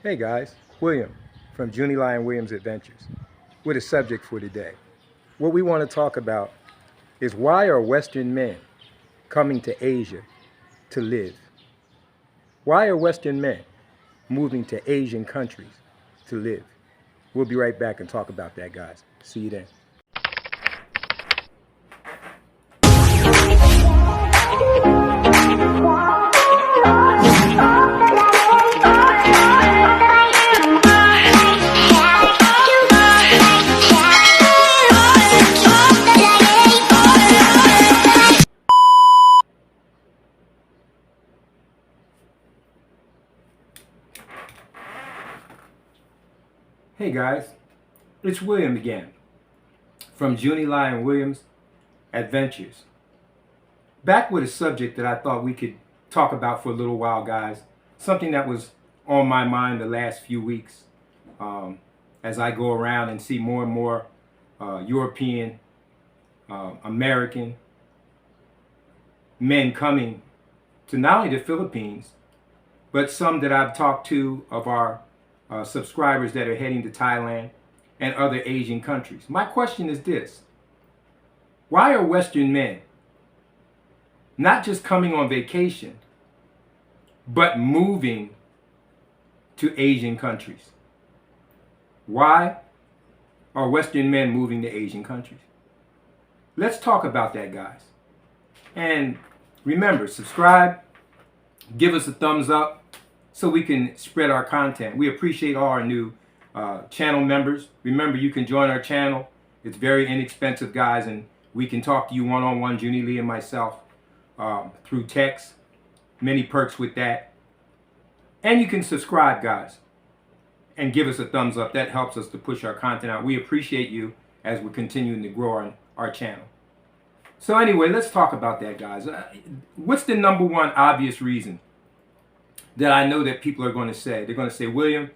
Hey guys, William from Junie Lion Williams Adventures with a subject for today. What we want to talk about is why are Western men coming to Asia to live? Why are Western men moving to Asian countries to live? We'll be right back and talk about that, guys. See you then. Hey guys, it's William again from Junie Lion Williams Adventures. Back with a subject that I thought we could talk about for a little while, guys. Something that was on my mind the last few weeks as I go around and see more and more European, American men coming to not only the Philippines, but some that I've talked to of our subscribers that are heading to Thailand and other Asian countries. My question is this: why are Western men not just coming on vacation, but moving to Asian countries? Why are Western men moving to Asian countries? Let's talk about that, guys. And remember, subscribe, give us a thumbs up, so we can spread our content. We appreciate all our new channel members. Remember, you can join our channel. It's very inexpensive, guys, and we can talk to you one-on-one, Junie Lee and myself, through text. Many perks with that. And you can subscribe, guys, and give us a thumbs up. That helps us to push our content out. We appreciate you as we're continuing to grow our channel. So anyway, let's talk about that, guys. What's the number one obvious reason that I know that people are going to say? They're going to say, William,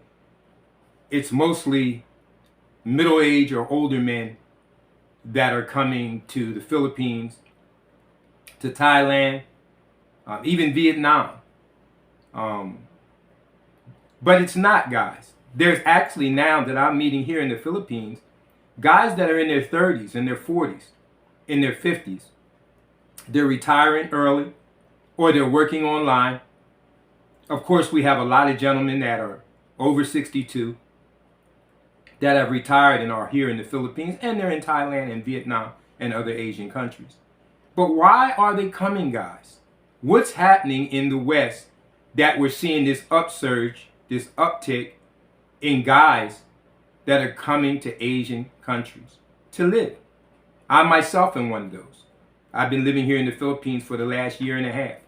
it's mostly middle-aged or older men that are coming to the Philippines, to Thailand, even Vietnam. But it's not, guys. There's actually, now that I'm meeting here in the Philippines, guys that are in their 30s, in their 40s, in their 50s. They're retiring early, or they're working online. Of course, we have a lot of gentlemen that are over 62 that have retired and are here in the Philippines, and they're in Thailand and Vietnam and other Asian countries. But why are they coming, guys? What's happening in the West that we're seeing this upsurge, this uptick in guys that are coming to Asian countries to live? I myself am one of those. I've been living here in the Philippines for the last year and a half.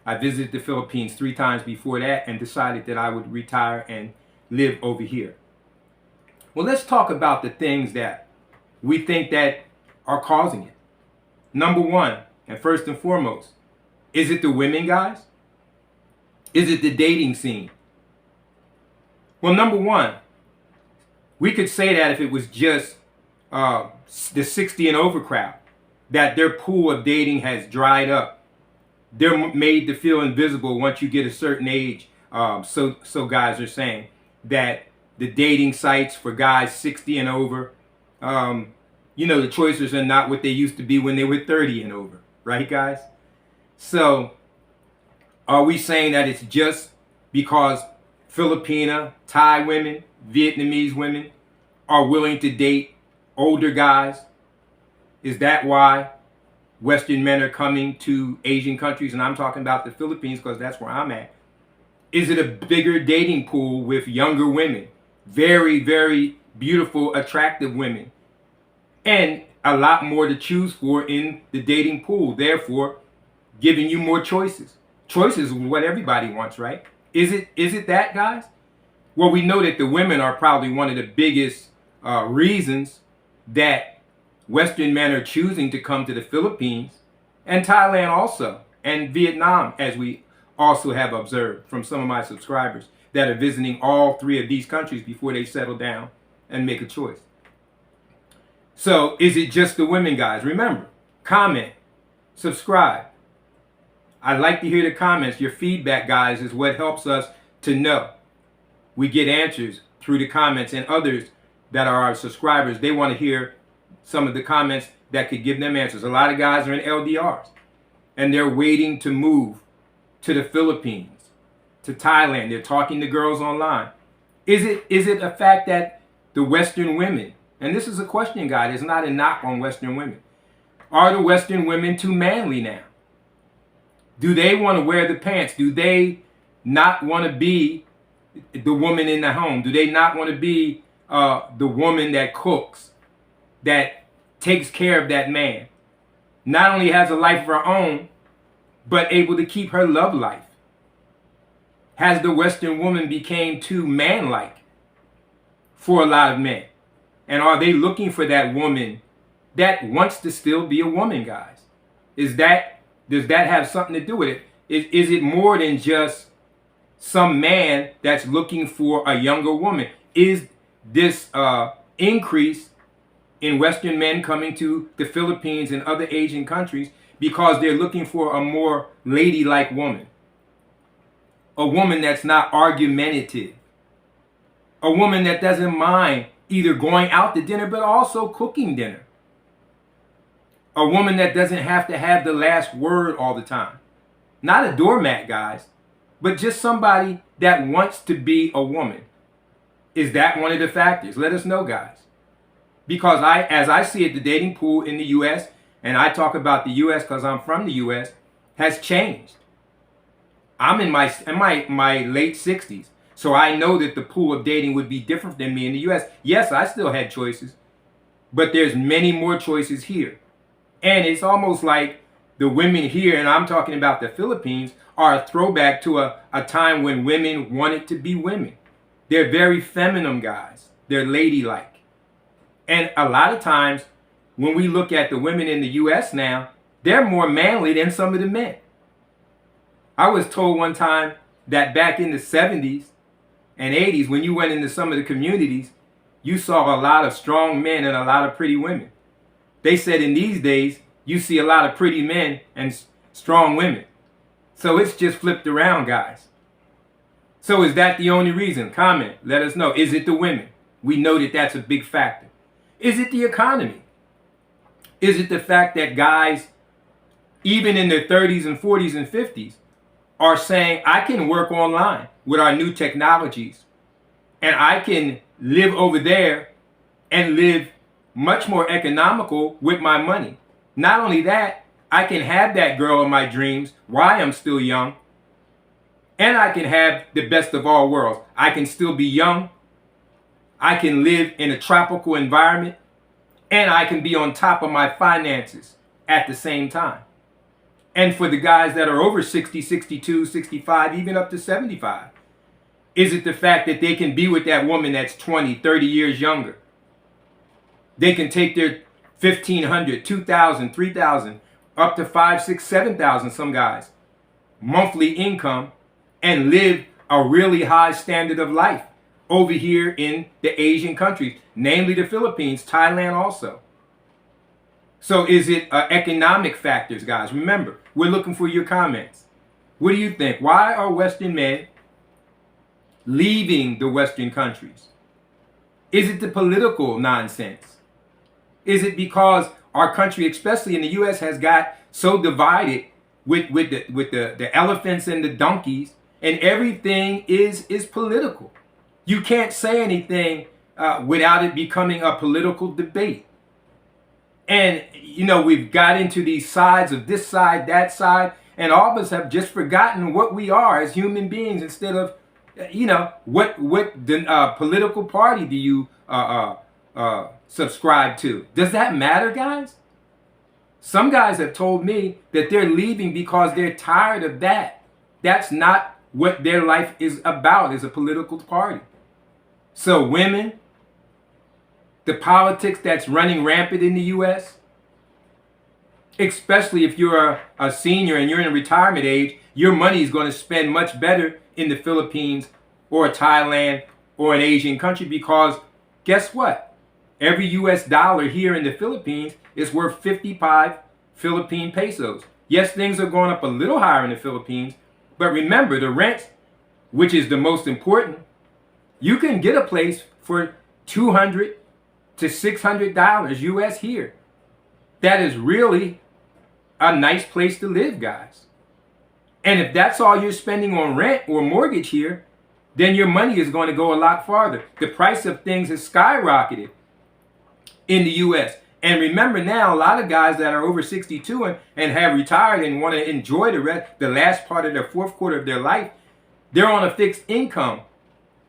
I visited the Philippines 3 times before that and decided that I would retire and live over here. Well, let's talk about the things that we think that are causing it. Number one, and first and foremost, is it the women, guys? Is it the dating scene? Well, number one, we could say that if it was just the 60 and over crowd, that their pool of dating has dried up. They're made to feel invisible once you get a certain age. So guys are saying that the dating sites for guys 60 and over, the choices are not what they used to be when they were 30 and over. Right, guys? So are we saying that it's just because Filipina, Thai women, Vietnamese women are willing to date older guys? Is that why Western men are coming to Asian countries? And I'm talking about the Philippines because that's where I'm at. Is it a bigger dating pool with younger women? Very, very beautiful, attractive women. And a lot more to choose for in the dating pool. Therefore, giving you more choices. Choices is what everybody wants, right? Is it that, guys? Well, we know that the women are probably one of the biggest reasons that Western men are choosing to come to the Philippines and Thailand also, and Vietnam, as we also have observed from some of my subscribers that are visiting all 3 of these countries before they settle down and make a choice. So is it just the women, guys? Remember, comment, subscribe. I'd like to hear the comments. Your feedback, guys, is what helps us to know. we get answers through the comments, and others that are our subscribers, they want to hear some of the comments that could give them answers. A lot of guys are in LDRs and they're waiting to move to the Philippines, to Thailand. They're talking to girls online. Is it a fact that the Western women, and this is a question, guys, it's not a knock on Western women, are the Western women too manly now? Do they want to wear the pants? Do they not want to be the woman in the home? Do they not want to be the woman that cooks, that takes care of that man? Not only has a life of her own, but able to keep her love life. Has the Western woman became too man-like for a lot of men? And are they looking for that woman that wants to still be a woman, guys? Does that have something to do with it? Is it more than just some man that's looking for a younger woman? Is this increase in Western men coming to the Philippines and other Asian countries because they're looking for a more ladylike woman? A woman that's not argumentative. A woman that doesn't mind either going out to dinner but also cooking dinner. A woman that doesn't have to have the last word all the time. Not a doormat, guys, but just somebody that wants to be a woman. Is that one of the factors? Let us know, guys. Because as I see it, the dating pool in the U.S., and I talk about the U.S. because I'm from the U.S., has changed. I'm in my late 60s, so I know that the pool of dating would be different than me in the U.S. Yes, I still had choices, but there's many more choices here. And it's almost like the women here, and I'm talking about the Philippines, are a throwback to a time when women wanted to be women. They're very feminine, guys. They're ladylike. And a lot of times, when we look at the women in the U.S. now, they're more manly than some of the men. I was told one time that back in the 70s and 80s, when you went into some of the communities, you saw a lot of strong men and a lot of pretty women. They said in these days, you see a lot of pretty men and strong women. So it's just flipped around, guys. So is that the only reason? Comment. Let us know. Is it the women? We know that that's a big factor. Is it the economy? Is it the fact that guys, even in their 30s and 40s and 50s, are saying, I can work online with our new technologies, and I can live over there and live much more economical with my money. Not only that, I can have that girl of my dreams while I'm still young, and I can have the best of all worlds. I can still be young, I can live in a tropical environment, and I can be on top of my finances at the same time. And for the guys that are over 60, 62, 65, even up to 75, is it the fact that they can be with that woman that's 20, 30 years younger? They can take their $1,500, $2,000, $3,000, up to $5,000, $6,000, $7,000, some guys, monthly income, and live a really high standard of life over here in the Asian countries, namely the Philippines, Thailand also. So is it economic factors, guys? Remember, we're looking for your comments. What do you think? Why are Western men leaving the Western countries? Is it the political nonsense? Is it because our country, especially in the U.S., has got so divided with the elephants and the donkeys, and everything is political? You can't say anything without it becoming a political debate. And, you know, we've got into these sides of this side, that side, and all of us have just forgotten what we are as human beings instead of, you know, what the political party do you subscribe to? Does that matter, guys? Some guys have told me that they're leaving because they're tired of that. That's not what their life is about, is a political party. So women, the politics that's running rampant in the U.S., especially if you're a senior and you're in retirement age, your money is going to spend much better in the Philippines or Thailand or an Asian country, because guess what? Every U.S. dollar here in the Philippines is worth 55 Philippine pesos. Yes, things are going up a little higher in the Philippines, but remember, the rent, which is the most important, You can get a place for $200 to $600 US here. That is really a nice place to live, guys. And if that's all you're spending on rent or mortgage here, then your money is going to go a lot farther. The price of things has skyrocketed in the US. And remember now, a lot of guys that are over 62 and have retired and want to enjoy the last part of their fourth quarter of their life, they're on a fixed income.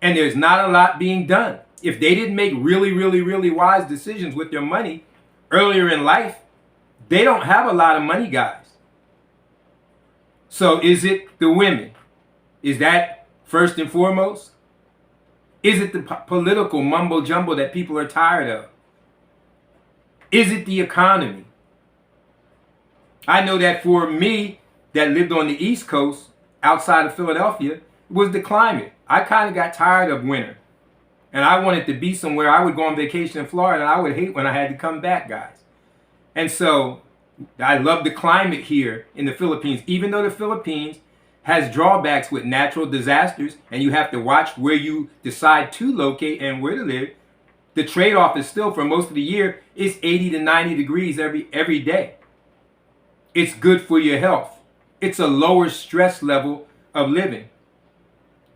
And there's not a lot being done. If they didn't make really, really, really wise decisions with their money earlier in life, they don't have a lot of money, guys. So is it the women? Is that first and foremost? Is it the political mumbo jumbo that people are tired of? Is it the economy? I know that for me, that lived on the East Coast, outside of Philadelphia, it was the climate. I kind of got tired of winter. And I wanted to be somewhere. I would go on vacation in Florida, and I would hate when I had to come back, guys. And so I love the climate here in the Philippines, even though the Philippines has drawbacks with natural disasters, and you have to watch where you decide to locate and where to live. The trade-off is still, for most of the year, it's 80 to 90 degrees every day. It's good for your health. It's a lower stress level of living.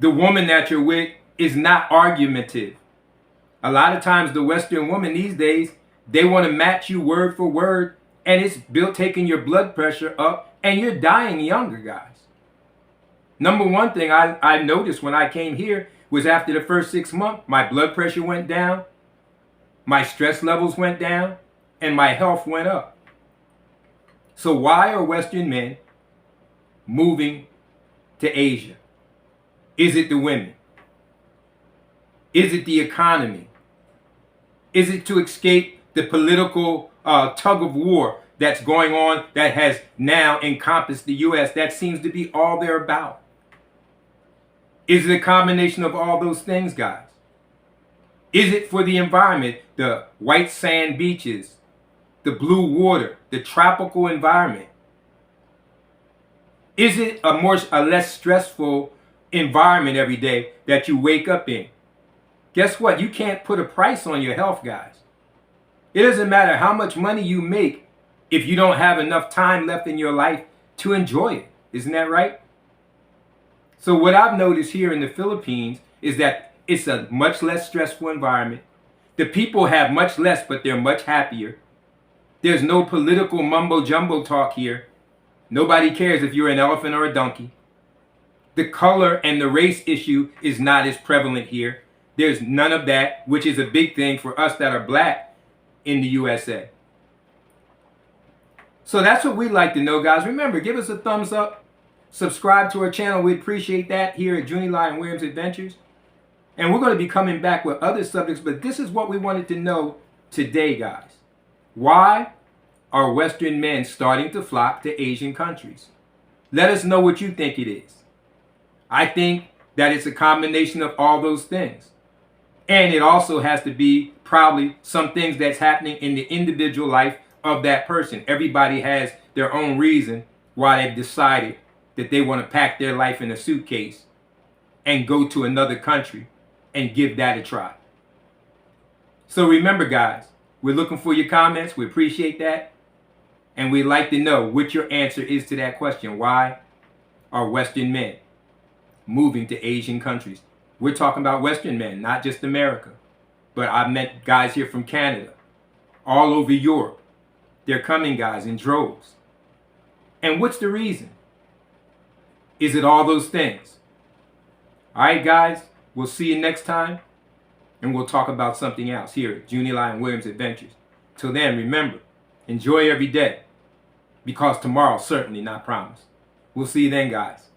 The woman that you're with is not argumentative. A lot of times the Western woman these days, they want to match you word for word, and it's taking your blood pressure up, and you're dying younger, guys. Number one thing I noticed when I came here was after the first 6 months, my blood pressure went down, my stress levels went down, and my health went up. So why are Western men moving to Asia? Is it the women? Is it the economy? Is it to escape the political tug of war that's going on that has now encompassed the U.S.? That seems to be all they're about. Is it a combination of all those things, guys? Is it for the environment, the white sand beaches, the blue water, the tropical environment? Is it a less stressful environment every day that you wake up in? Guess what? You can't put a price on your health, guys. It doesn't matter how much money you make if you don't have enough time left in your life to enjoy it. Isn't that right? So what I've noticed here in the Philippines is that it's a much less stressful environment. The people have much less, but they're much happier. There's no political mumbo jumbo talk here. Nobody cares if you're an elephant or a donkey. The color and the race issue is not as prevalent here. There's none of that, which is a big thing for us that are black in the USA. So that's what we'd like to know, guys. Remember, give us a thumbs up. Subscribe to our channel. We appreciate that here at Junie Lyon Williams Adventures. And we're going to be coming back with other subjects, but this is what we wanted to know today, guys. Why are Western men starting to flock to Asian countries? Let us know what you think it is. I think that it's a combination of all those things. And it also has to be probably some things that's happening in the individual life of that person. Everybody has their own reason why they've decided that they want to pack their life in a suitcase and go to another country and give that a try. So remember, guys, we're looking for your comments. We appreciate that. And we'd like to know what your answer is to that question. Why are Western men moving to Asian countries? We're talking about Western men, not just America. But I've met guys here from Canada, all over Europe. They're coming, guys, in droves. And what's the reason? Is it all those things? All right, guys, we'll see you next time. And we'll talk about something else here at Junie Lyon Williams Adventures. Till then, remember, enjoy every day. Because tomorrow's certainly not promised. We'll see you then, guys.